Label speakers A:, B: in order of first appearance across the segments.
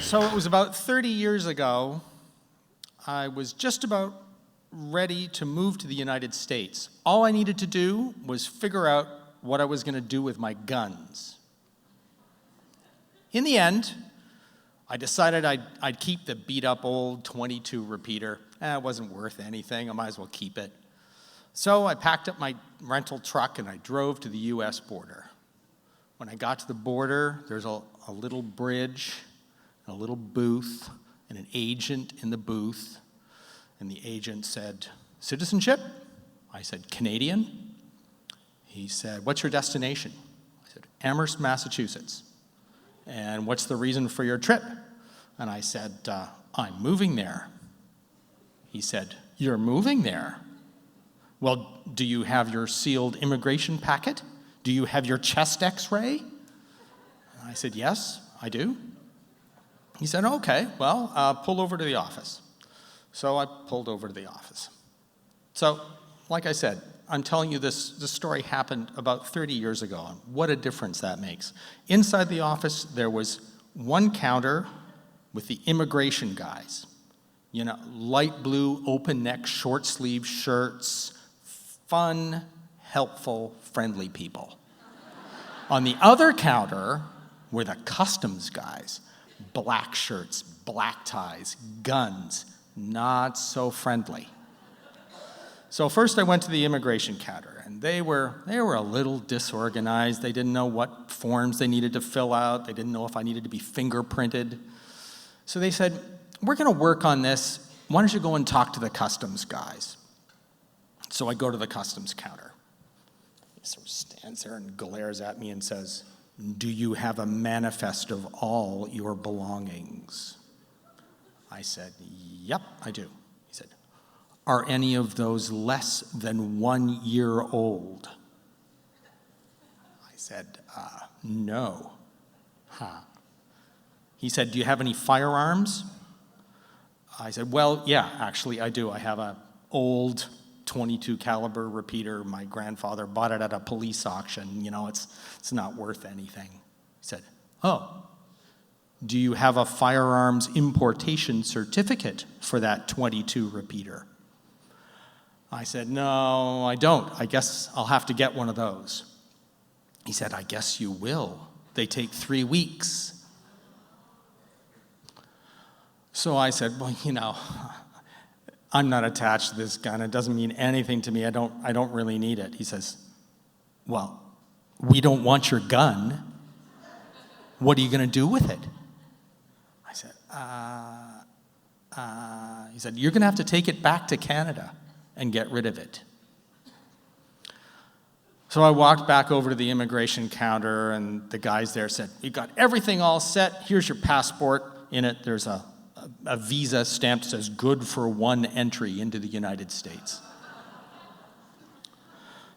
A: So it was about 30 years ago. I was just about ready to move to the United States. All I needed to do was figure out what I was going to do with my guns. In the end, I decided I'd keep the beat-up old .22 repeater. It wasn't worth anything. I might as well keep it. So I packed up my rental truck and I drove to the U.S. border. When I got to the border, there's a little bridge, a little booth, and an agent in the booth. And the agent said, "Citizenship?" I said, "Canadian." He said, "What's your destination?" I said, "Amherst, Massachusetts." "And what's the reason for your trip?" And I said, "I'm moving there." He said, "You're moving there? Well, do you have your sealed immigration packet? Do you have your chest x-ray?" I said, "Yes, I do." He said, "Okay, well, pull over to the office." So I pulled over to the office. So, like I said, I'm telling you this story happened about 30 years ago, and what a difference that makes. Inside the office, there was one counter with the immigration guys. You know, light blue, open neck, short sleeve shirts, fun, helpful, friendly people. On the other counter were the customs guys, black shirts, black ties, guns, not so friendly. So first I went to the immigration counter, and they were a little disorganized. They didn't know what forms they needed to fill out. They didn't know if I needed to be fingerprinted. So they said, "We're going to work on this. Why don't you go and talk to the customs guys?" So I go to the customs counter. He sort of stands there and glares at me and says, "Do you have a manifest of all your belongings?" I said, "Yep, I do." He said, "Are any of those less than 1 year old?" I said, "No." Huh. He said, "Do you have any firearms?" I said, "Well, yeah, actually I do. I have an old .22 caliber repeater. My grandfather bought it at a police auction. You know, it's not worth anything." He said, "Oh, do you have a firearms importation certificate for that .22 repeater?" I said, "No, I don't. I guess I'll have to get one of those." He said, "I guess you will. They take 3 weeks." So I said, "Well, you know, I'm not attached to this gun. It doesn't mean anything to me. I don't really need it." He says, "Well, we don't want your gun. What are you going to do with it?" I said, He said, "You're going to have to take it back to Canada and get rid of it." So I walked back over to the immigration counter, and the guys there said, "We got everything all set. Here's your passport. In it, there's a visa stamp that says good for one entry into the United States."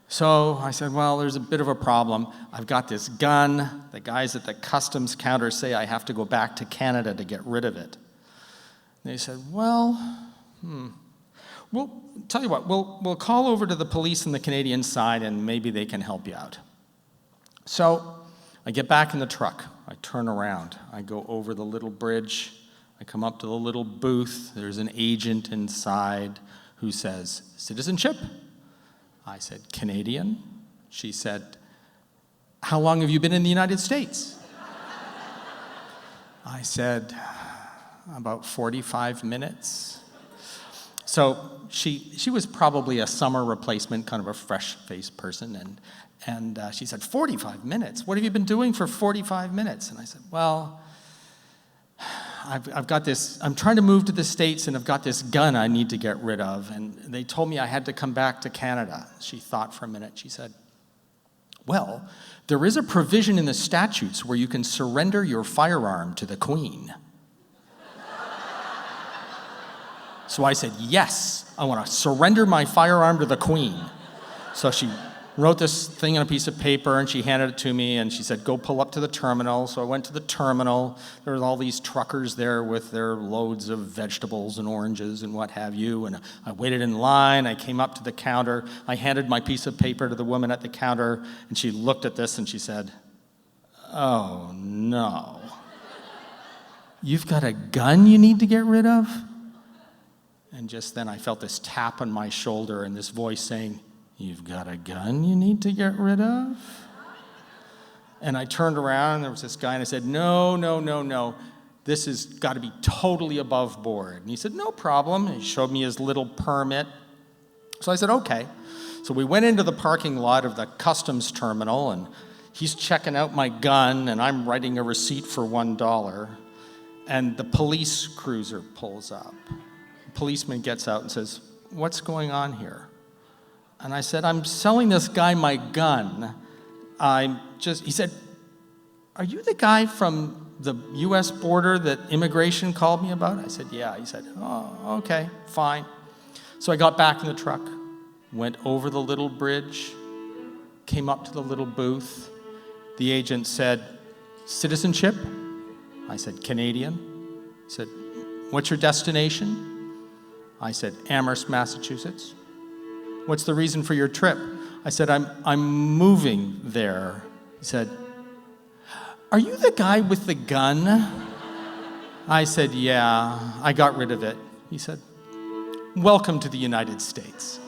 A: So I said, "Well, there's a bit of a problem. I've got this gun. The guys at the customs counter say I have to go back to Canada to get rid of it." And they said, "Well, we'll tell you what, we'll call over to the police on the Canadian side and maybe they can help you out." So I get back in the truck. I turn around. I go over the little bridge. I come up to the little booth. There's an agent inside who says, "Citizenship?" I said, "Canadian." She said, "How long have you been in the United States?" I said, "About 45 minutes. So she was probably a summer replacement, kind of a fresh-faced person, and she said, "45 minutes? What have you been doing for 45 minutes?" And I said, "Well, I've got this, I'm trying to move to the States and I've got this gun I need to get rid of, and they told me I had to come back to Canada." She thought for a minute. She said, "Well, there is a provision in the statutes where you can surrender your firearm to the Queen." So I said, "Yes, I want to surrender my firearm to the Queen." So she wrote this thing on a piece of paper and she handed it to me and she said, "Go pull up to the terminal." So I went to the terminal. There were all these truckers there with their loads of vegetables and oranges and what have you. And I waited in line. I came up to the counter. I handed my piece of paper to the woman at the counter and she looked at this and she said, "Oh, no." "You've got a gun you need to get rid of?" And just then I felt this tap on my shoulder and this voice saying, "You've got a gun you need to get rid of?" And I turned around and there was this guy and I said, "No, no, no, no. This has got to be totally above board." And he said, "No problem." And he showed me his little permit. So I said, "Okay." So we went into the parking lot of the customs terminal and he's checking out my gun and I'm writing a receipt for $1. And the police cruiser pulls up. The policeman gets out and says, "What's going on here?" And I said, "I'm selling this guy my gun. He said, "Are you the guy from the U.S. border that immigration called me about?" I said, "Yeah." He said, "Oh, okay, fine." So I got back in the truck, went over the little bridge, came up to the little booth. The agent said, "Citizenship?" I said, "Canadian." He said, "What's your destination?" I said, "Amherst, Massachusetts." "What's the reason for your trip?" I said, I'm moving there." He said, "Are you the guy with the gun?" I said, "Yeah, I got rid of it." He said, "Welcome to the United States."